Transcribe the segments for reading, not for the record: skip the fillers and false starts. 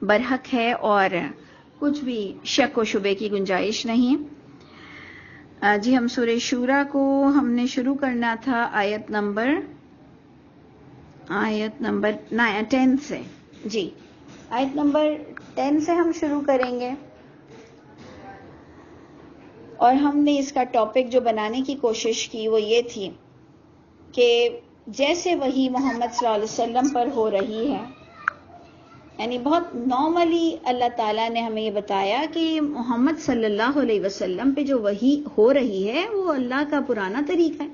برحق ہے اور کچھ بھی شک و شبے کی گنجائش نہیں۔ جی ہم سورہ شورا کو ہم نے شروع کرنا تھا آیت نمبر 10 سے۔ جی آیت نمبر 10 سے ہم شروع کریں گے، اور ہم نے اس کا ٹاپک جو بنانے کی کوشش کی وہ یہ تھی کہ جیسے وحی محمد صلی اللہ علیہ وسلم پر ہو رہی ہے، یعنی بہت نارملی اللہ تعالیٰ نے ہمیں یہ بتایا کہ محمد صلی اللہ علیہ وسلم پہ جو وحی ہو رہی ہے وہ اللہ کا پرانا طریقہ ہے،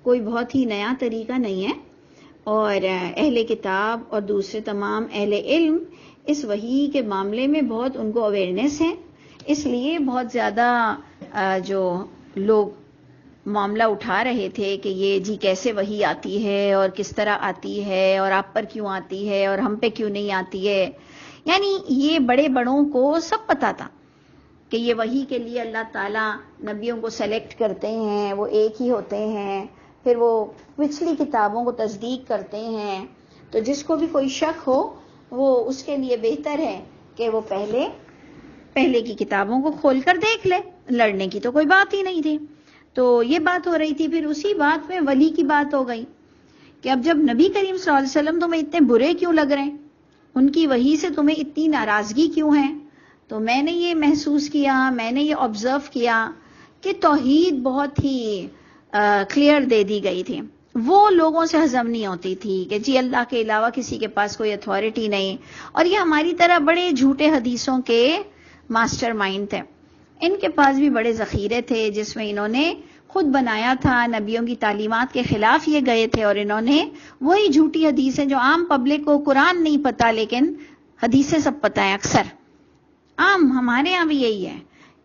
کوئی بہت ہی نیا طریقہ نہیں ہے، اور اہل کتاب اور دوسرے تمام اہل علم اس وحی کے معاملے میں بہت ان کو اویئرنیس ہے، اس لیے بہت زیادہ جو لوگ معاملہ اٹھا رہے تھے کہ یہ جی کیسے وحی آتی ہے اور کس طرح آتی ہے اور آپ پر کیوں آتی ہے اور ہم پہ کیوں نہیں آتی ہے، یعنی یہ بڑے بڑوں کو سب پتا تھا کہ یہ وحی کے لیے اللہ تعالیٰ نبیوں کو سلیکٹ کرتے ہیں، وہ ایک ہی ہوتے ہیں، پھر وہ پچھلی کتابوں کو تصدیق کرتے ہیں، تو جس کو بھی کوئی شک ہو وہ اس کے لیے بہتر ہے کہ وہ پہلے کی کتابوں کو کھول کر دیکھ لے، لڑنے کی تو کوئی بات ہی نہیں تھی۔ تو یہ بات ہو رہی تھی، پھر اسی بات میں ولی کی بات ہو گئی کہ اب جب نبی کریم صلی اللہ علیہ وسلم تمہیں اتنے برے کیوں لگ رہے ہیں، ان کی وحی سے تمہیں اتنی ناراضگی کیوں ہے، تو میں نے یہ محسوس کیا، میں نے یہ آبزرو کیا کہ توحید بہت ہی کلیئر دے دی گئی تھی، وہ لوگوں سے ہضم نہیں ہوتی تھی کہ جی اللہ کے علاوہ کسی کے پاس کوئی اتھارٹی نہیں، اور یہ ہماری طرح بڑے جھوٹے حدیثوں کے ماسٹر مائنڈ تھے، ان کے پاس بھی بڑے ذخیرے تھے جس میں انہوں نے خود بنایا تھا، نبیوں کی تعلیمات کے خلاف یہ گئے تھے، اور انہوں نے وہی جھوٹی حدیثیں جو عام پبلک کو قرآن نہیں پتا لیکن حدیثیں سب پتہ ہیں، اکثر عام ہمارے ہاں بھی یہی ہے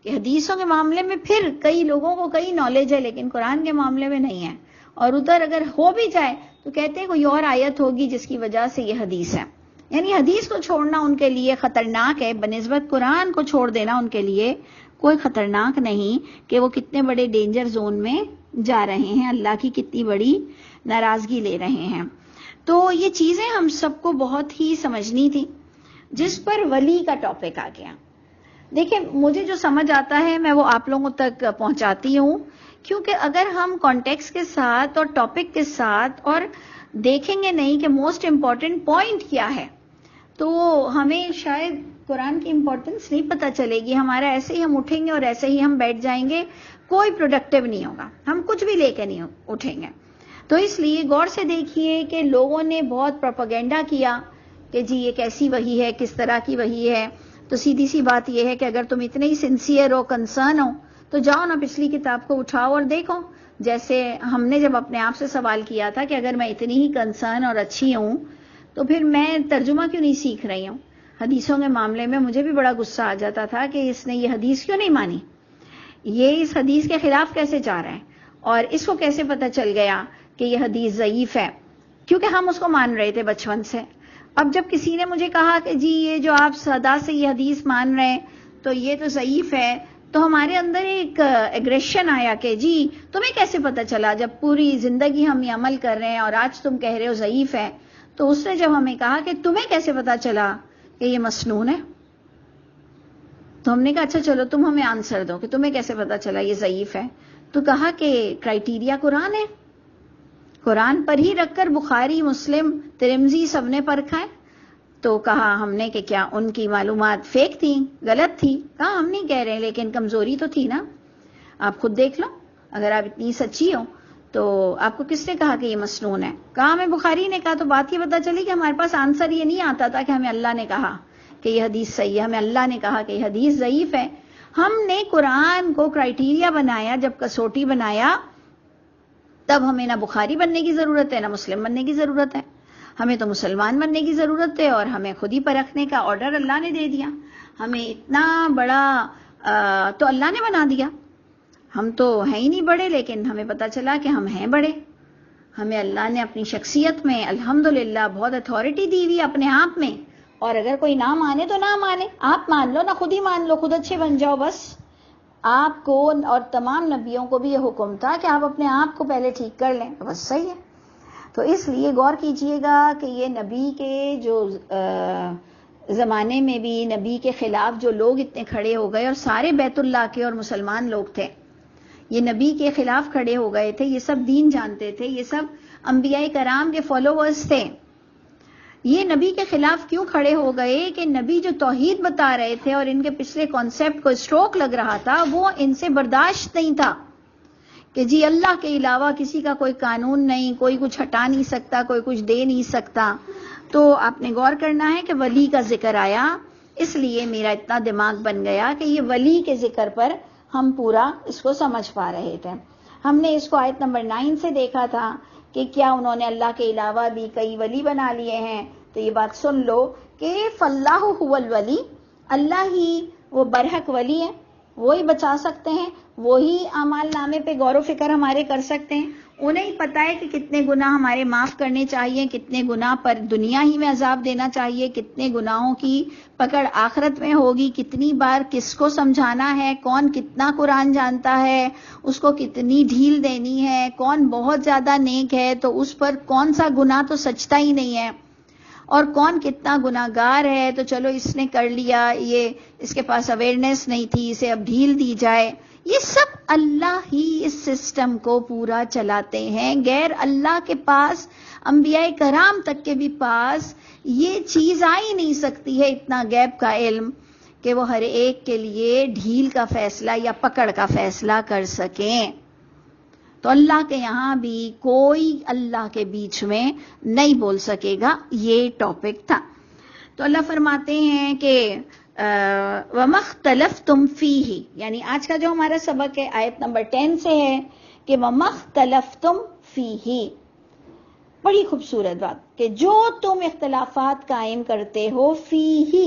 کہ حدیثوں کے معاملے میں پھر کئی لوگوں کو کئی نالج ہے لیکن قرآن کے معاملے میں نہیں ہے، اور ادھر اگر ہو بھی جائے تو کہتے ہیں کوئی اور آیت ہوگی جس کی وجہ سے یہ حدیث ہے، یعنی حدیث کو چھوڑنا ان کے لیے خطرناک ہے، بنسبت قرآن کو چھوڑ دینا ان کے لیے کوئی خطرناک نہیں کہ وہ کتنے بڑے ڈینجر زون میں جا رہے ہیں، اللہ کی کتنی بڑی ناراضگی لے رہے ہیں۔ تو یہ چیزیں ہم سب کو بہت ہی سمجھنی تھی، جس پر ولی کا ٹاپک آ گیا۔ دیکھیں مجھے جو سمجھ آتا ہے میں وہ آپ لوگوں تک پہنچاتی ہوں، کیونکہ اگر ہم کانٹیکسٹ کے ساتھ اور ٹاپک کے ساتھ اور دیکھیں گے نہیں کہ موسٹ امپورٹنٹ پوائنٹ کیا ہے تو ہمیں شاید قرآن کی امپورٹنس نہیں پتہ چلے گی، ہمارا ایسے ہی ہم اٹھیں گے اور ایسے ہی ہم بیٹھ جائیں گے، کوئی پروڈکٹیو نہیں ہوگا، ہم کچھ بھی لے کے نہیں اٹھیں گے۔ تو اس لیے غور سے دیکھیے کہ لوگوں نے بہت پروپیگنڈا کیا کہ جی یہ کیسی وحی ہے، کس طرح کی وحی ہے، تو سیدھی سی بات یہ ہے کہ اگر تم اتنے ہی سنسیئر ہو، کنسرن ہو، تو جاؤ نا پچھلی کتاب کو اٹھاؤ اور دیکھو، جیسے ہم نے جب اپنے آپ سے سوال کیا تھا کہ اگر میں اتنی ہی کنسرن اور اچھی ہوں تو پھر میں ترجمہ کیوں نہیں سیکھ رہی ہوں، حدیثوں کے معاملے میں مجھے بھی بڑا غصہ آ جاتا تھا کہ اس نے یہ حدیث کیوں نہیں مانی، یہ اس حدیث کے خلاف کیسے جا رہا ہے، اور اس کو کیسے پتہ چل گیا کہ یہ حدیث ضعیف ہے، کیونکہ ہم اس کو مان رہے تھے بچپن سے۔ اب جب کسی نے مجھے کہا کہ جی یہ جو آپ صدا سے یہ حدیث مان رہے ہیں تو یہ تو ضعیف ہے، تو ہمارے اندر ایک ایگریشن آیا کہ جی تمہیں کیسے پتہ چلا جب پوری زندگی ہم یہ عمل کر رہے ہیں اور آج تم کہہ رہے ہو ضعیف ہے۔ تو اس نے جب ہمیں کہا کہ تمہیں کیسے پتہ چلا کہ یہ مسنون ہے، تو ہم نے کہا اچھا چلو تم ہمیں آنسر دو کہ تمہیں کیسے پتہ چلا یہ ضعیف ہے، تو کہا کہ کرائیٹیریا قرآن ہے، قرآن پر ہی رکھ کر بخاری، مسلم، ترمذی سب نے پرکھا ہے۔ تو کہا ہم نے کہ کیا ان کی معلومات فیک تھی، غلط تھی؟ کہا ہم نہیں کہہ رہے لیکن کمزوری تو تھی نا، آپ خود دیکھ لو، اگر آپ اتنی سچی ہو تو آپ کو کس نے کہا کہ یہ مسنون ہے؟ کہا ہمیں بخاری نے کہا، تو بات یہ پتہ چلی کہ ہمارے پاس آنسر یہ نہیں آتا تھا کہ ہمیں اللہ نے کہا کہ یہ حدیث صحیح ہے، ہمیں اللہ نے کہا کہ یہ حدیث ضعیف ہے۔ ہم نے قرآن کو کرائیٹیریا بنایا، جب کسوٹی بنایا تب ہمیں نہ بخاری بننے کی ضرورت ہے نہ مسلم بننے کی ضرورت ہے، ہمیں تو مسلمان بننے کی ضرورت ہے، اور ہمیں خود ہی پرکھنے کا آرڈر اللہ نے دے دیا، ہمیں اتنا بڑا تو اللہ نے بنا دیا، ہم تو ہیں ہی نہیں بڑے لیکن ہمیں پتہ چلا کہ ہم ہیں بڑے، ہمیں اللہ نے اپنی شخصیت میں الحمدللہ بہت اتھارٹی دی ہوئی اپنے آپ میں، اور اگر کوئی نہ مانے تو نہ مانے، آپ مان لو، نہ خود ہی مان لو، خود اچھے بن جاؤ، بس آپ کو اور تمام نبیوں کو بھی یہ حکم تھا کہ آپ اپنے آپ کو پہلے ٹھیک کر لیں، بس صحیح ہے۔ تو اس لیے غور کیجئے گا کہ یہ نبی کے جو زمانے میں بھی نبی کے خلاف جو لوگ اتنے کھڑے ہو گئے، اور سارے بیت اللہ کے اور مسلمان لوگ تھے، یہ نبی کے خلاف کھڑے ہو گئے تھے، یہ سب دین جانتے تھے، یہ سب انبیاء کرام کے فالوورز تھے. یہ نبی کے خلاف کیوں کھڑے ہو گئے کہ نبی جو توحید بتا رہے تھے اور ان کے پچھلے کانسیپٹ کو اسٹروک لگ رہا تھا، وہ ان سے برداشت نہیں تھا کہ جی اللہ کے علاوہ کسی کا کوئی قانون نہیں، کوئی کچھ ہٹا نہیں سکتا، کوئی کچھ دے نہیں سکتا. تو آپ نے غور کرنا ہے کہ ولی کا ذکر آیا، اس لیے میرا اتنا دماغ بن گیا کہ یہ ولی کے ذکر پر ہم پورا اس کو سمجھ پا رہے تھے. ہم نے اس کو آیت نمبر 9 سے دیکھا تھا کہ کیا انہوں نے اللہ کے علاوہ بھی کئی ولی بنا لیے ہیں. تو یہ بات سن لو کہ فاللہ هو الولی، اللہ ہی وہ برحق ولی ہے، وہی بچا سکتے ہیں، وہی اعمال نامے پہ غور و فکر ہمارے کر سکتے ہیں. انہیں پتہ ہے کہ کتنے گناہ ہمارے معاف کرنے چاہیے، کتنے گناہ پر دنیا ہی میں عذاب دینا چاہیے، کتنے گناہوں کی پکڑ آخرت میں ہوگی، کتنی بار کس کو سمجھانا ہے، کون کتنا قرآن جانتا ہے اس کو کتنی ڈھیل دینی ہے، کون بہت زیادہ نیک ہے تو اس پر کون سا گناہ تو سچتا ہی نہیں ہے، اور کون کتنا گناہگار ہے تو چلو اس نے کر لیا، یہ اس کے پاس اویئرنیس نہیں تھی، اسے اب ڈھیل دی جائے. یہ سب اللہ ہی اس سسٹم کو پورا چلاتے ہیں. غیر اللہ کے پاس، انبیاء کرام تک کے بھی پاس یہ چیز آ ہی نہیں سکتی ہے، اتنا غیب کا علم کہ وہ ہر ایک کے لیے ڈھیل کا فیصلہ یا پکڑ کا فیصلہ کر سکیں. تو اللہ کے یہاں بھی کوئی اللہ کے بیچ میں نہیں بول سکے گا. یہ ٹاپک تھا. تو اللہ فرماتے ہیں کہ وَمَا اخْتَلَفْتُمْ فِيهِ، یعنی آج کا جو ہمارا سبق ہے آیت نمبر 10 سے ہے کہ وَمَا اخْتَلَفْتُمْ فِيهِ. بڑی خوبصورت بات کہ جو تم اختلافات قائم کرتے ہو فیہ،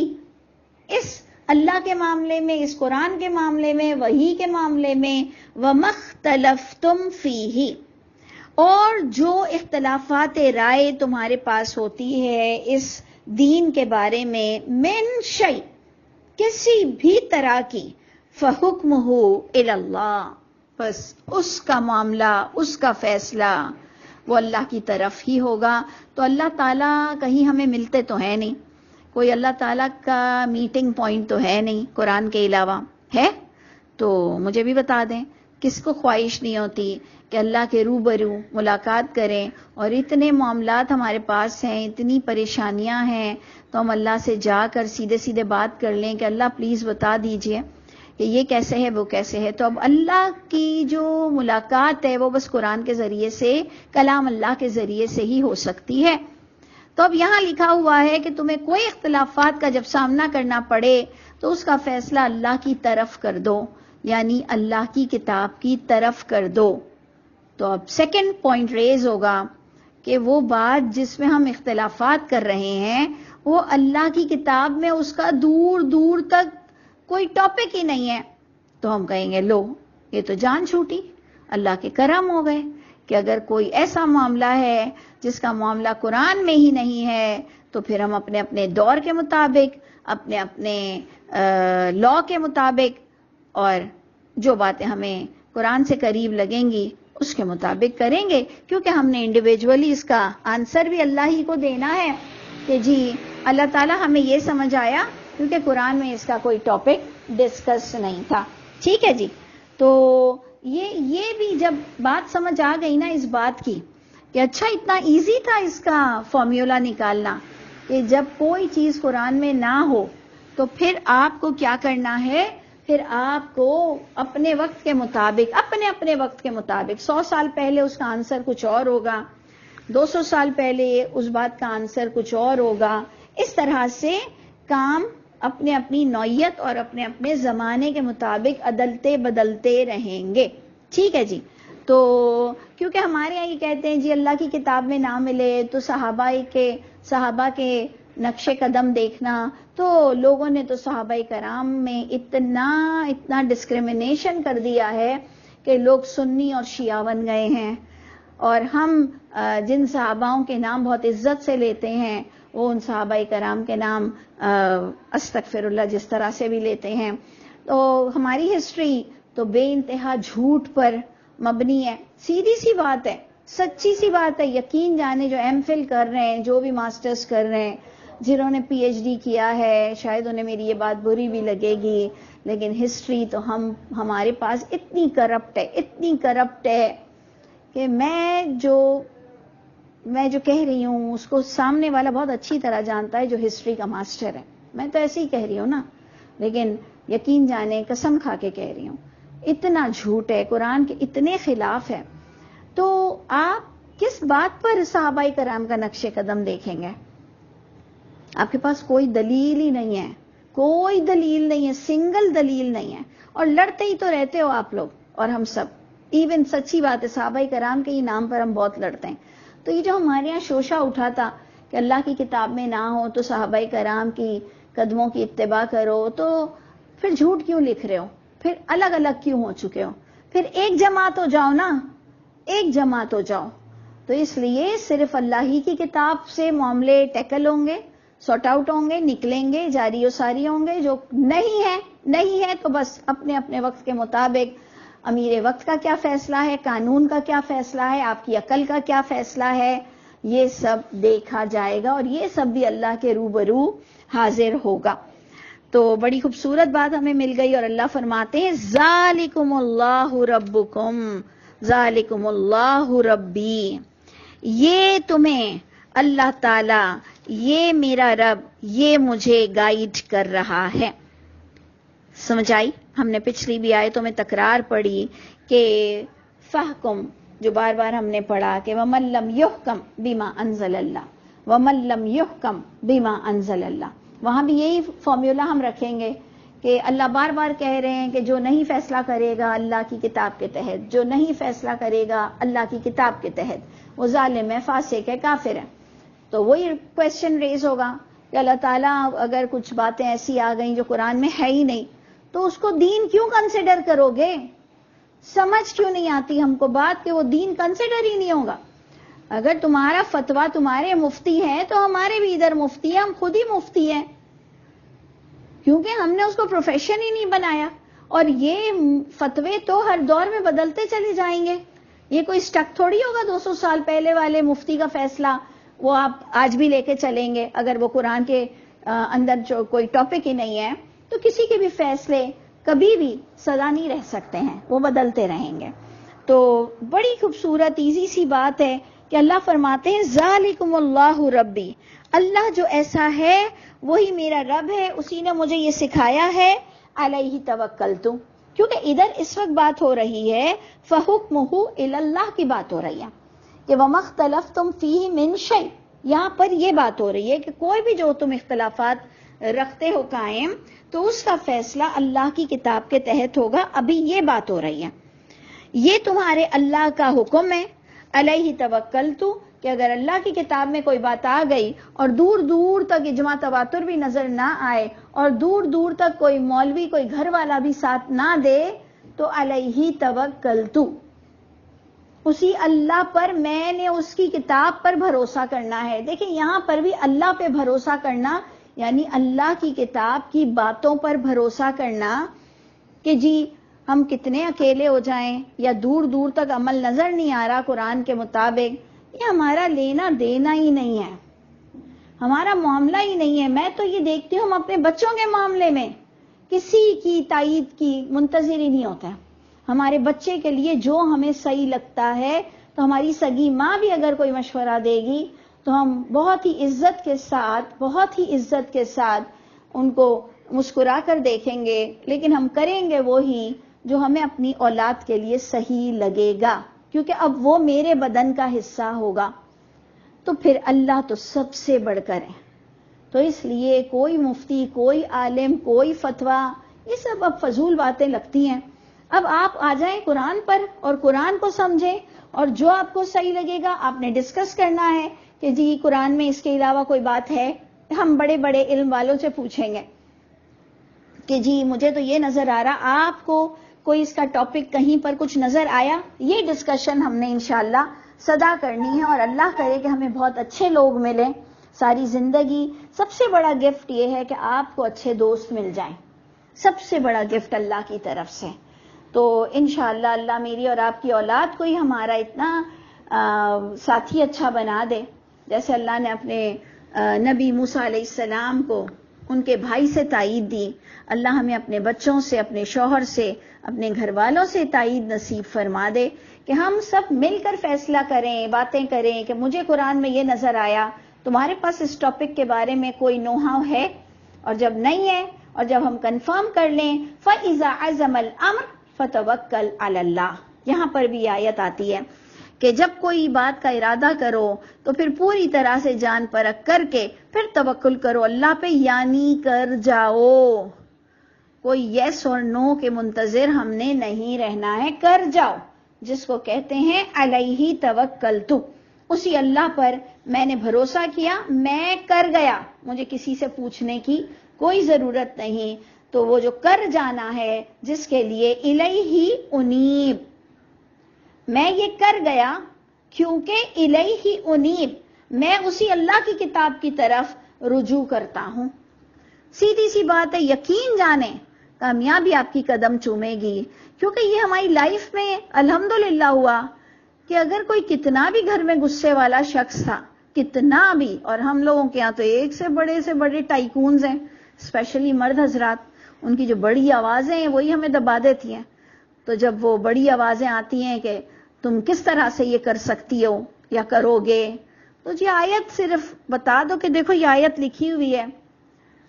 اس اللہ کے معاملے میں، اس قرآن کے معاملے میں، وحی کے معاملے میں، وَمَا اخْتَلَفْتُمْ فِيهِ، اور جو اختلافات رائے تمہارے پاس ہوتی ہے اس دین کے بارے میں، من شیء، کسی بھی طرح کی، فحکمہ الی اللہ، بس اس کا معاملہ، اس کا فیصلہ وہ اللہ کی طرف ہی ہوگا. تو اللہ تعالیٰ کہیں ہمیں ملتے تو ہے نہیں، کوئی اللہ تعالیٰ کا میٹنگ پوائنٹ تو ہے نہیں قرآن کے علاوہ. ہے تو مجھے بھی بتا دیں، کس کو خواہش نہیں ہوتی کہ اللہ کے روبرو ملاقات کریں، اور اتنے معاملات ہمارے پاس ہیں، اتنی پریشانیاں ہیں، تو ہم اللہ سے جا کر سیدھے سیدھے بات کر لیں کہ اللہ پلیز بتا دیجئے کہ یہ کیسے ہے، وہ کیسے ہے. تو اب اللہ کی جو ملاقات ہے وہ بس قرآن کے ذریعے سے، کلام اللہ کے ذریعے سے ہی ہو سکتی ہے. تو اب یہاں لکھا ہوا ہے کہ تمہیں کوئی اختلافات کا جب سامنا کرنا پڑے تو اس کا فیصلہ اللہ کی طرف کر دو، یعنی اللہ کی کتاب کی طرف کر دو. تو اب سیکنڈ پوائنٹ ریز ہوگا کہ وہ بات جس میں ہم اختلافات کر رہے ہیں وہ اللہ کی کتاب میں اس کا دور دور تک کوئی ٹاپک ہی نہیں ہے. تو ہم کہیں گے لو یہ تو جان چھوٹی، اللہ کے کرم ہو گئے کہ اگر کوئی ایسا معاملہ ہے جس کا معاملہ قرآن میں ہی نہیں ہے تو پھر ہم اپنے اپنے دور کے مطابق، اپنے اپنے لا کے مطابق، اور جو باتیں ہمیں قرآن سے قریب لگیں گی اس کے مطابق کریں گے، کیونکہ ہم نے انڈیویجولی اس کا آنسر بھی اللہ ہی کو دینا ہے کہ جی اللہ تعالیٰ ہمیں یہ سمجھ آیا کیونکہ قرآن میں اس کا کوئی ٹاپک ڈسکس نہیں تھا. ٹھیک ہے جی. تو یہ بھی جب بات سمجھ آ گئی نا اس بات کی کہ اچھا اتنا ایزی تھا اس کا فارمولا نکالنا کہ جب کوئی چیز قرآن میں نہ ہو تو پھر آپ کو کیا کرنا ہے، پھر آپ کو اپنے وقت کے مطابق، اپنے وقت کے مطابق، 100 سال پہلے اس کا آنسر کچھ اور ہوگا، 200 سال پہلے اس بات کا آنسر کچھ اور ہوگا. اس طرح سے کام اپنے اپنی نوعیت اور اپنے اپنے زمانے کے مطابق عدلتے بدلتے رہیں گے. ٹھیک ہے جی. تو کیونکہ ہمارے یہاں یہ کہتے ہیں جی اللہ کی کتاب میں نہ ملے تو صحابہ کے نقش قدم دیکھنا. تو لوگوں نے تو صحابہ کرام میں اتنا ڈسکریمنیشن کر دیا ہے کہ لوگ سنی اور شیعہ بن گئے ہیں، اور ہم جن صحاباؤں کے نام بہت عزت سے لیتے ہیں وہ ان صحابہ کرام کے نام استغفر اللہ جس طرح سے بھی لیتے ہیں. تو ہماری ہسٹری تو بے انتہا جھوٹ پر مبنی ہے. سیدھی سی بات ہے، سچی سی بات ہے. یقین جانے جو ایم فل کر رہے ہیں، جو بھی ماسٹرز کر رہے ہیں، جنہوں نے پی ایچ ڈی کیا ہے شاید انہیں میری یہ بات بری بھی لگے گی، لیکن ہسٹری تو ہمارے پاس اتنی کرپٹ ہے کہ میں جو کہہ رہی ہوں اس کو سامنے والا بہت اچھی طرح جانتا ہے جو ہسٹری کا ماسٹر ہے. میں تو ایسے ہی کہہ رہی ہوں نا، لیکن یقین جانے قسم کھا کے کہہ رہی ہوں اتنا جھوٹ ہے، قرآن کے اتنے خلاف ہے. تو آپ کس بات پر صحابہ کرام کا نقش قدم دیکھیں گے؟ آپ کے پاس کوئی دلیل ہی نہیں ہے، کوئی دلیل نہیں ہے، سنگل دلیل نہیں ہے، اور لڑتے ہی تو رہتے ہو آپ لوگ اور ہم سب. ایون سچی بات ہے صحابہ کرام کے ہی نام پر ہم بہت لڑتے ہیں. تو یہ جو ہمارے یہاں شوشہ اٹھا تھا کہ اللہ کی کتاب میں نہ ہو تو صحابہ کرام کی قدموں کی اتباع کرو، تو پھر جھوٹ کیوں لکھ رہے ہو؟ پھر الگ الگ کیوں ہو چکے ہو؟ پھر ایک جماعت ہو جاؤ نا، ایک جماعت ہو جاؤ. تو اس لیے صرف اللہ ہی کی کتاب سے معاملے ٹیکل ہوں گے، سارٹ آؤٹ ہوں گے، نکلیں گے، جاری و ساری ہوں گے. جو نہیں ہے تو بس اپنے اپنے وقت کے مطابق امیر وقت کا کیا فیصلہ ہے، قانون کا کیا فیصلہ ہے، آپ کی عقل کا کیا فیصلہ ہے، یہ سب دیکھا جائے گا اور یہ سب بھی اللہ کے روبرو حاضر ہوگا. تو بڑی خوبصورت بات ہمیں مل گئی اور اللہ فرماتے ہیں ذالکم اللہ ربکم ذالکم اللہ ربی، یہ تمہیں اللہ تعالی، یہ میرا رب، یہ مجھے گائیڈ کر رہا ہے. سمجھ آئی؟ ہم نے پچھلی بھی آیتوں میں تکرار پڑھی کہ فحکم، جو بار بار ہم نے پڑھا کہ ومن لم یحکم بما انزل اللہ ومن لم یحکم بما انزل اللہ. وہاں بھی یہی فارمولا ہم رکھیں گے کہ اللہ بار بار کہہ رہے ہیں کہ جو نہیں فیصلہ کرے گا اللہ کی کتاب کے تحت، جو نہیں فیصلہ کرے گا اللہ کی کتاب کے تحت، وہ ظالم ہے، فاسق ہے، کافر ہے. تو وہی کوشچن ریز ہوگا کہ اللہ تعالیٰ اگر کچھ باتیں ایسی آ گئیں جو قرآن میں ہے ہی نہیں تو اس کو دین کیوں کنسیڈر کرو گے؟ سمجھ کیوں نہیں آتی ہم کو بات کہ وہ دین کنسیڈر ہی نہیں ہوگا؟ اگر تمہارا فتویٰ تمہارے مفتی ہے تو ہمارے بھی ادھر مفتی ہے، ہم خود ہی مفتی ہیں، کیونکہ ہم نے اس کو پروفیشن ہی نہیں بنایا. اور یہ فتوے تو ہر دور میں بدلتے چلے جائیں گے، یہ کوئی سٹک تھوڑی ہوگا 200 سال پہلے والے مفتی کا فیصلہ وہ آپ آج بھی لے کے چلیں گے. اگر وہ قرآن کے اندر جو کوئی ٹاپک ہی نہیں ہے تو کسی کے بھی فیصلے کبھی بھی سدا نہیں رہ سکتے ہیں، وہ بدلتے رہیں گے. تو بڑی خوبصورت ایزی سی بات ہے کہ اللہ فرماتے ہیں ذالکم اللہ ربی، اللہ جو ایسا ہے وہی میرا رب ہے، اسی نے مجھے یہ سکھایا ہے. علیہ توکلت، کیونکہ ادھر اس وقت بات ہو رہی ہے فحکمہ الی اللہ کی بات ہو رہی ہے کہ وما اختلفتم فیہ من شیء. یہاں پر یہ بات ہو رہی ہے کہ کوئی بھی جو تم اختلافات رکھتے ہو قائم تو اس کا فیصلہ اللہ کی کتاب کے تحت ہوگا. ابھی یہ بات ہو رہی ہے، یہ تمہارے اللہ کا حکم ہے. علیہ توکلت، کہ اگر اللہ کی کتاب میں کوئی بات آ گئی اور دور دور تک اجماع تواتر بھی نظر نہ آئے اور دور دور تک کوئی مولوی کوئی گھر والا بھی ساتھ نہ دے تو علیہ توکلت، اسی اللہ پر میں نے اس کی کتاب پر بھروسہ کرنا ہے. دیکھیں یہاں پر بھی اللہ پہ بھروسہ کرنا یعنی اللہ کی کتاب کی باتوں پر بھروسہ کرنا کہ جی ہم کتنے اکیلے ہو جائیں یا دور دور تک عمل نظر نہیں آ رہا قرآن کے مطابق، یہ ہمارا لینا دینا ہی نہیں ہے، ہمارا معاملہ ہی نہیں ہے. میں تو یہ دیکھتی ہوں ہم اپنے بچوں کے معاملے میں کسی کی تائید کی منتظر ہی نہیں ہوتا ہے. ہمارے بچے کے لیے جو ہمیں صحیح لگتا ہے تو ہماری سگی ماں بھی اگر کوئی مشورہ دے گی تو ہم بہت ہی عزت کے ساتھ ان کو مسکرا کر دیکھیں گے، لیکن ہم کریں گے وہی جو ہمیں اپنی اولاد کے لیے صحیح لگے گا، کیونکہ اب وہ میرے بدن کا حصہ ہوگا. تو پھر اللہ تو سب سے بڑھ کر ہے. تو اس لیے کوئی مفتی، کوئی عالم، کوئی فتویٰ، یہ سب اب فضول باتیں لگتی ہیں. اب آپ آ جائیں قرآن پر اور قرآن کو سمجھیں اور جو آپ کو صحیح لگے گا آپ نے ڈسکس کرنا ہے کہ جی قرآن میں اس کے علاوہ کوئی بات ہے. ہم بڑے بڑے علم والوں سے پوچھیں گے کہ جی مجھے تو یہ نظر آ رہا، آپ کو کوئی اس کا ٹاپک کہیں پر کچھ نظر آیا؟ یہ ڈسکشن ہم نے انشاءاللہ سدا کرنی ہے اور اللہ کرے کہ ہمیں بہت اچھے لوگ ملیں ساری زندگی. سب سے بڑا گفٹ یہ ہے کہ آپ کو اچھے دوست مل جائیں، سب سے بڑا گفٹ اللہ کی طرف سے. تو انشاءاللہ اللہ میری اور آپ کی اولاد کو ہی ہمارا اتنا ساتھی اچھا بنا دے جیسے اللہ نے اپنے نبی موسیٰ علیہ السلام کو ان کے بھائی سے تائید دی، اللہ ہمیں اپنے بچوں سے، اپنے شوہر سے، اپنے گھر والوں سے تائید نصیب فرما دے کہ ہم سب مل کر فیصلہ کریں، باتیں کریں کہ مجھے قرآن میں یہ نظر آیا، تمہارے پاس اس ٹاپک کے بارے میں کوئی نو ہاؤ ہے، اور جب نہیں ہے اور جب ہم کنفرم کر لیں فَإِذَا عَزَمَ الْأَمْرُ فَتَوَكَّلْ عَلَى اللَّهِ، یہاں پر بھی آیت آتی ہے کہ جب کوئی بات کا ارادہ کرو تو پھر پوری طرح سے جان پرکھ کر کے پھر توکل کرو اللہ پہ، یعنی کر جاؤ، کوئی یس اور نو کے منتظر ہم نے نہیں رہنا ہے، کر جاؤ، جس کو کہتے ہیں علیہ توکلت، اسی اللہ پر میں نے بھروسہ کیا، میں کر گیا، مجھے کسی سے پوچھنے کی کوئی ضرورت نہیں۔ تو وہ جو کر جانا ہے جس کے لیے الیہ انیب، میں یہ کر گیا کیونکہ الیہ انیب، میں اسی اللہ کی کتاب کی طرف رجوع کرتا ہوں۔ سیدھی سی بات ہے، یقین جانیں کامیابی آپ کی قدم چومے گی، کیونکہ یہ ہماری لائف میں الحمدللہ ہوا کہ اگر کوئی کتنا بھی گھر میں غصے والا شخص تھا، کتنا بھی، اور ہم لوگوں کے یہاں تو ایک سے بڑے ٹائکونز ہیں، اسپیشلی مرد حضرات، ان کی جو بڑی آوازیں ہیں وہی ہمیں دبا دیتی ہیں۔ تو جب وہ بڑی آوازیں آتی ہیں کہ تم کس طرح سے یہ کر سکتی ہو یا کرو گے، تو یہ آیت صرف بتا دو کہ دیکھو یہ آیت لکھی ہوئی ہے،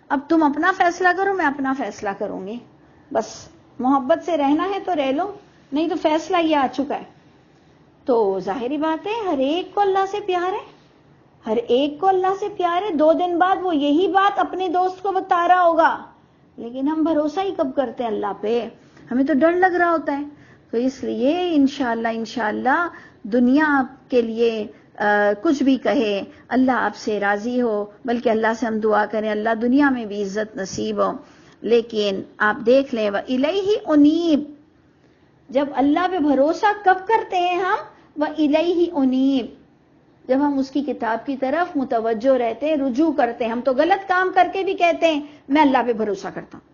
اب تم اپنا فیصلہ کرو، میں اپنا فیصلہ کروں گی، بس محبت سے رہنا ہے تو رہ لو، نہیں تو فیصلہ یہ آ چکا ہے۔ تو ظاہری بات ہے ہر ایک کو اللہ سے پیار ہے، ہر ایک کو اللہ سے پیار ہے، 2 دن بعد وہ یہی بات اپنے دوست کو بتا رہا ہوگا، لیکن ہم بھروسہ ہی کب کرتے ہیں اللہ پہ، ہمیں تو ڈر لگ رہا ہوتا ہے۔ تو اس لیے انشاءاللہ دنیا آپ کے لیے کچھ بھی کہے، اللہ آپ سے راضی ہو، بلکہ اللہ سے ہم دعا کریں اللہ دنیا میں بھی عزت نصیب ہو۔ لیکن آپ دیکھ لیں وَإِلَيْهِ أُنِيبُ، جب اللہ پہ بھروسہ کب کرتے ہیں ہم، وَإِلَيْهِ أُنِيبُ، جب ہم اس کی کتاب کی طرف متوجہ رہتے ہیں، رجوع کرتے ہیں۔ ہم تو غلط کام کر کے بھی کہتے ہیں میں اللہ پہ بھروسہ کرتا ہوں،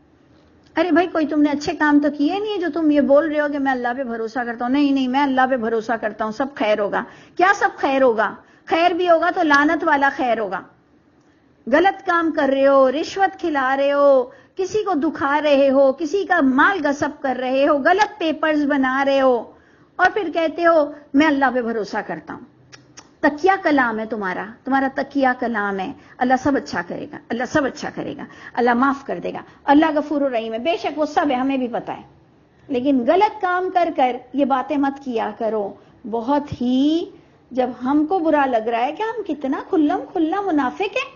ارے بھائی کوئی تم نے اچھے کام تو کیے نہیں ہے جو تم یہ بول رہے ہو کہ میں اللہ پہ بھروسہ کرتا ہوں، نہیں میں اللہ پہ بھروسہ کرتا ہوں، سب خیر ہوگا۔ کیا سب خیر ہوگا؟ خیر بھی ہوگا تو لعنت والا خیر ہوگا۔ غلط کام کر رہے ہو، رشوت کھلا رہے ہو، کسی کو دکھا رہے ہو، کسی کا مال غصب کر رہے ہو، غلط پیپرز بنا رہے ہو، اور پھر کہتے ہو میں اللہ پہ بھروسہ کرتا ہوں۔ تکیہ کلام ہے تمہارا تکیہ کلام ہے، اللہ سب اچھا کرے گا، اللہ سب اچھا کرے گا، اللہ معاف کر دے گا، اللہ غفور الرحیم ہے، بے شک وہ سب ہے، ہمیں بھی پتہ ہے، لیکن غلط کام کر کر یہ باتیں مت کیا کرو۔ بہت ہی جب ہم کو برا لگ رہا ہے کہ ہم کتنا کھلا منافق ہیں،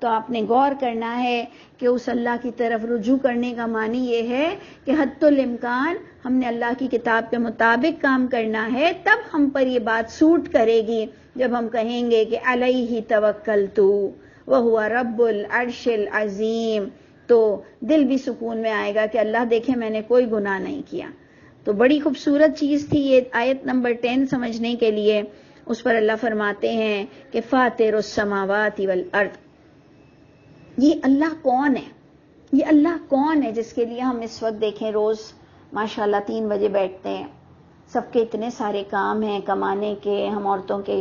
تو آپ نے غور کرنا ہے کہ اس اللہ کی طرف رجوع کرنے کا معنی یہ ہے کہ حد الامکان ہم نے اللہ کی کتاب کے مطابق کام کرنا ہے، تب ہم پر یہ بات سوٹ کرے گی جب ہم کہیں گے کہ علیہ توکلت وہو رب العرش العظیم، تو دل بھی سکون میں آئے گا کہ اللہ دیکھے میں نے کوئی گناہ نہیں کیا۔ تو بڑی خوبصورت چیز تھی یہ آیت نمبر 10 سمجھنے کے لیے۔ اس پر اللہ فرماتے ہیں کہ فاطر السماوات والارض، یہ اللہ کون ہے؟ یہ اللہ کون ہے جس کے لیے ہم اس وقت دیکھیں روز ماشاءاللہ 3 بجے بیٹھتے ہیں، سب کے اتنے سارے کام ہیں کمانے کے، ہم عورتوں کے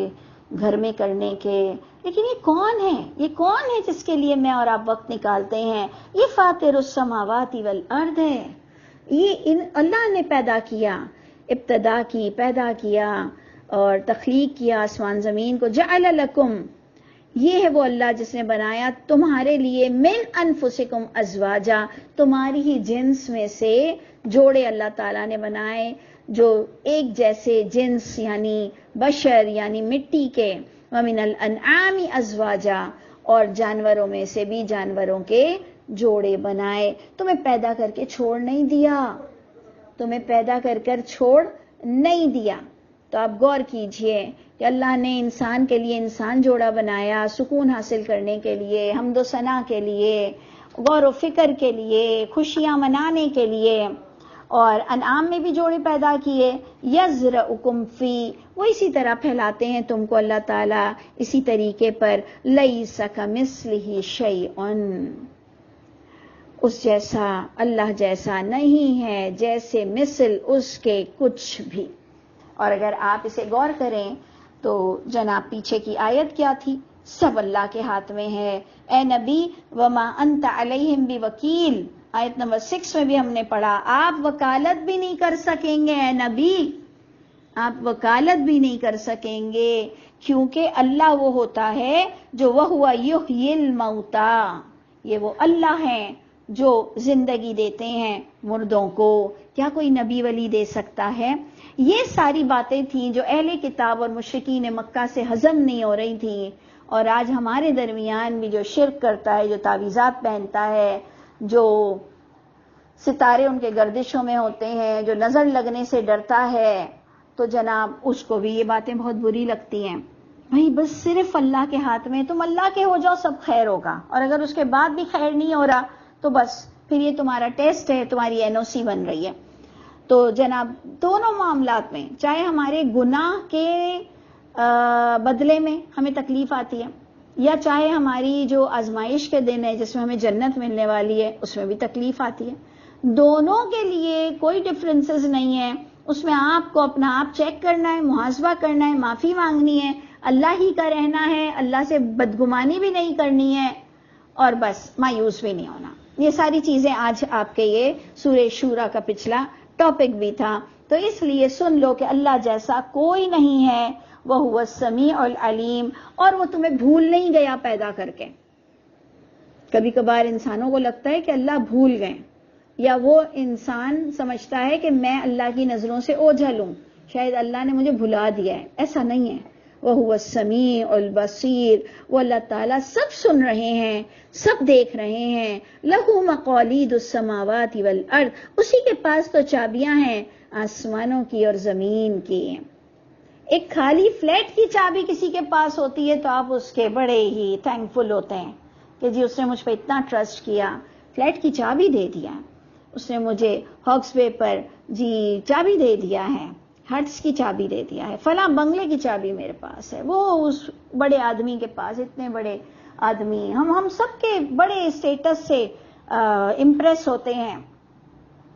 گھر میں کرنے کے، لیکن یہ کون ہے؟ یہ کون ہے جس کے لیے میں اور آپ وقت نکالتے ہیں؟ یہ فاطر السماوات والارض ہے، یہ اللہ نے پیدا کیا، ابتدا کی، پیدا کیا اور تخلیق کیا آسمان زمین کو۔ جعل لکم، یہ ہے وہ اللہ جس نے بنایا تمہارے لیے من انفسکم ازواجا، تمہاری ہی جنس میں سے جوڑے اللہ تعالیٰ نے بنائے جو ایک جیسے جنس یعنی بشر یعنی مٹی کے، ومن الانعام ازواجا، اور جانوروں میں سے بھی جانوروں کے جوڑے بنائے۔ تمہیں پیدا کر کے چھوڑ نہیں دیا، تمہیں پیدا کر کر چھوڑ نہیں دیا۔ تو آپ غور کیجئے کہ اللہ نے انسان کے لیے انسان جوڑا بنایا، سکون حاصل کرنے کے لیے، حمد و ثنا کے لیے، غور و فکر کے لیے، خوشیاں منانے کے لیے، اور انعام میں بھی جوڑے پیدا کیے۔ یزرعکم فی، وہ اسی طرح پھیلاتے ہیں تم کو اللہ تعالیٰ اسی طریقے پر۔ لیس کمثلہ شیء، اس جیسا اللہ جیسا نہیں ہے جیسے مثل اس کے کچھ بھی۔ اور اگر آپ اسے غور کریں تو جناب پیچھے کی آیت کیا تھی؟ سب اللہ کے ہاتھ میں ہے. اے نبی وما انت علیہم بوکیل، آیت نمبر 6 میں بھی ہم نے پڑھا آپ وکالت بھی نہیں کر سکیں گے. اے نبی آپ وکالت بھی نہیں کر سکیں گے، کیونکہ اللہ وہ ہوتا ہے جو وَهُوَ يُحْيِي الْمَوْتَى، یہ وہ اللہ ہیں جو زندگی دیتے ہیں مردوں کو. کیا کوئی نبی ولی دے سکتا ہے؟ یہ ساری باتیں تھیں جو اہل کتاب اور مشرکین مکہ سے ہضم نہیں ہو رہی تھیں، اور آج ہمارے درمیان بھی جو شرک کرتا ہے، جو تعویذات پہنتا ہے، جو ستارے ان کے گردشوں میں ہوتے ہیں، جو نظر لگنے سے ڈرتا ہے، تو جناب اس کو بھی یہ باتیں بہت بری لگتی ہیں. بھائی بس صرف اللہ کے ہاتھ میں، تم اللہ کے ہو جاؤ سب خیر ہوگا، اور اگر اس کے بعد بھی خیر نہیں ہو رہا تو بس پھر یہ تمہارا ٹیسٹ ہے، تمہاری NOC بن رہی ہے. تو جناب دونوں معاملات میں، چاہے ہمارے گناہ کے بدلے میں ہمیں تکلیف آتی ہے، یا چاہے ہماری جو آزمائش کے دن ہے جس میں ہمیں جنت ملنے والی ہے اس میں بھی تکلیف آتی ہے، دونوں کے لیے کوئی ڈفرینسز نہیں ہے. اس میں آپ کو اپنا آپ چیک کرنا ہے، محاسبہ کرنا ہے، معافی مانگنی ہے، اللہ ہی کا رہنا ہے، اللہ سے بدگمانی بھی نہیں کرنی ہے، اور بس مایوس بھی نہیں ہونا. یہ ساری چیزیں آج آپ کے یہ سورہ شورا کا پچھلا ٹاپک بھی تھا. تو اس لیے سن لو کہ اللہ جیسا کوئی نہیں ہے، وَهُوَ السَّمِيعُ الْعَلِيمُ، اور وہ تمہیں بھول نہیں گیا پیدا کر کے. کبھی کبھار انسانوں کو لگتا ہے کہ اللہ بھول گئے، یا وہ انسان سمجھتا ہے کہ میں اللہ کی نظروں سے اوجھل ہوں، شاید اللہ نے مجھے بھلا دیا ہے. ایسا نہیں ہے. وَهُوَ السَّمِيعُ الْبَصِيرُ، وہ اللہ تعالیٰ سب سن رہے ہیں، سب دیکھ رہے ہیں. لَهُ مَقَالِيدُ السَّمَاوَاتِ وَالْأَرْضِ، اسی کے پاس تو چابیاں ہیں آسمانوں کی اور زمین کی. ایک خالی فلیٹ کی چابی کسی کے پاس ہوتی ہے تو آپ اس کے بڑے ہی تھینکفل ہوتے ہیں کہ جی اس نے مجھ پہ اتنا ٹرسٹ کیا، فلیٹ کی چابی دے دیا، اس نے مجھے ہاکس وے پر جی چابی دے دیا ہے، ہٹس کی چابی دے دیا ہے، فلاں بنگلے کی چابی میرے پاس ہے. وہ اس بڑے آدمی کے پاس، اتنے بڑے آدمی، ہم سب کے بڑے اسٹیٹس سے امپریس ہوتے ہیں.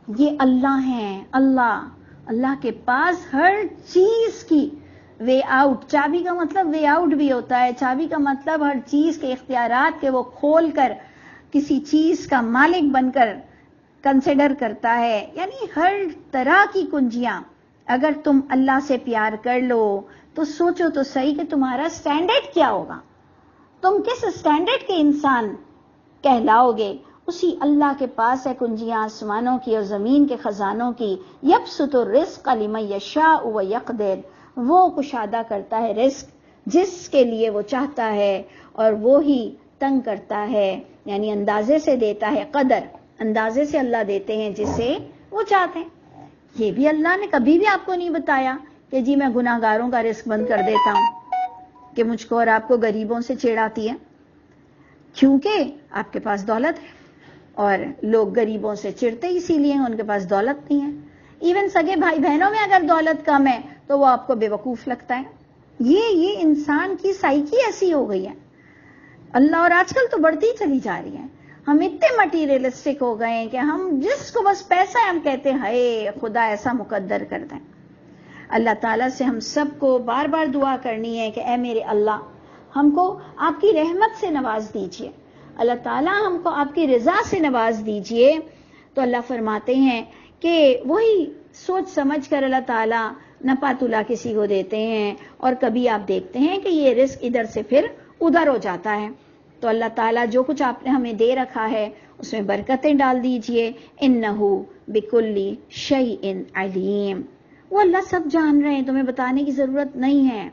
یہ اللہ ہیں، اللہ کے پاس ہر چیز کی وے آؤٹ. چابی کا مطلب وے آؤٹ بھی ہوتا ہے. چابی کا مطلب ہر چیز کے اختیارات کے وہ کھول کر کسی چیز کا مالک بن کر کنسیڈر کرتا ہے. یعنی ہر طرح کی کنجیاں. اگر تم اللہ سے پیار کر لو تو سوچو تو صحیح کہ تمہارا سٹینڈرڈ کیا ہوگا، تم کس سٹینڈرڈ کے انسان کہلاؤ گے. اسی اللہ کے پاس ہے کنجیاں آسمانوں کی اور زمین کے خزانوں کی. یبسط الرزق لمن یشاء ویقدر، وہ کشادہ کرتا ہے رزق جس کے لیے وہ چاہتا ہے، اور وہی تنگ کرتا ہے، یعنی اندازے سے دیتا ہے. قدر اندازے سے اللہ دیتے ہیں جسے وہ چاہتے ہیں. یہ بھی اللہ نے کبھی بھی آپ کو نہیں بتایا کہ جی میں گناہ گاروں کا رزق بند کر دیتا ہوں، کہ مجھ کو اور آپ کو غریبوں سے چڑھاتی ہے، کیونکہ آپ کے پاس دولت ہے، اور لوگ غریبوں سے چڑھتے اسی لیے ان کے پاس دولت نہیں ہے. ایون سگے بھائی بہنوں میں اگر دولت کم ہے تو وہ آپ کو بے وقوف لگتا ہے. یہ انسان کی سائیکی ایسی ہو گئی ہے. اللہ، اور آج کل تو بڑھتی چلی جا رہی ہے. ہم اتنے مٹیریلسٹک ہو گئے ہیں کہ ہم جس کو بس پیسہ ہے ہم کہتے ہیں ہائے خدا ایسا مقدر کر دیں. اللہ تعالیٰ سے ہم سب کو بار بار دعا کرنی ہے کہ اے میرے اللہ، ہم کو آپ کی رحمت سے نواز دیجئے، اللہ تعالیٰ ہم کو آپ کی رضا سے نواز دیجئے. تو اللہ فرماتے ہیں کہ وہی سوچ سمجھ کر اللہ تعالیٰ نپاتلا کسی کو دیتے ہیں، اور کبھی آپ دیکھتے ہیں کہ یہ رزق ادھر سے پھر ادھر ہو جاتا ہے. تو اللہ تعالیٰ جو کچھ آپ نے ہمیں دے رکھا ہے اس میں برکتیں ڈال دیجئے. انہو بکلی شیء علیم، وہ اللہ سب جان رہے ہیں، تمہیں بتانے کی ضرورت نہیں ہے.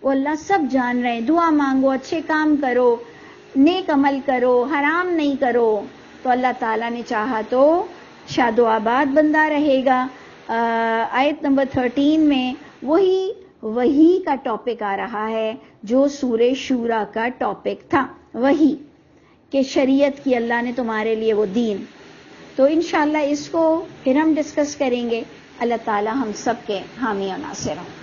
وہ اللہ سب جان رہے ہیں. دعا مانگو، اچھے کام کرو، نیک عمل کرو، حرام نہیں کرو، تو اللہ تعالیٰ نے چاہا تو شاد و آباد بندہ رہے گا. آیت نمبر 13 میں وہی کا ٹاپک آ رہا ہے جو سورہ شورا کا ٹاپک تھا، وہی کہ شریعت کی اللہ نے تمہارے لیے وہ دین. تو انشاءاللہ اس کو پھر ہم ڈسکس کریں گے. اللہ تعالیٰ ہم سب کے حامی و ناصر ہوں.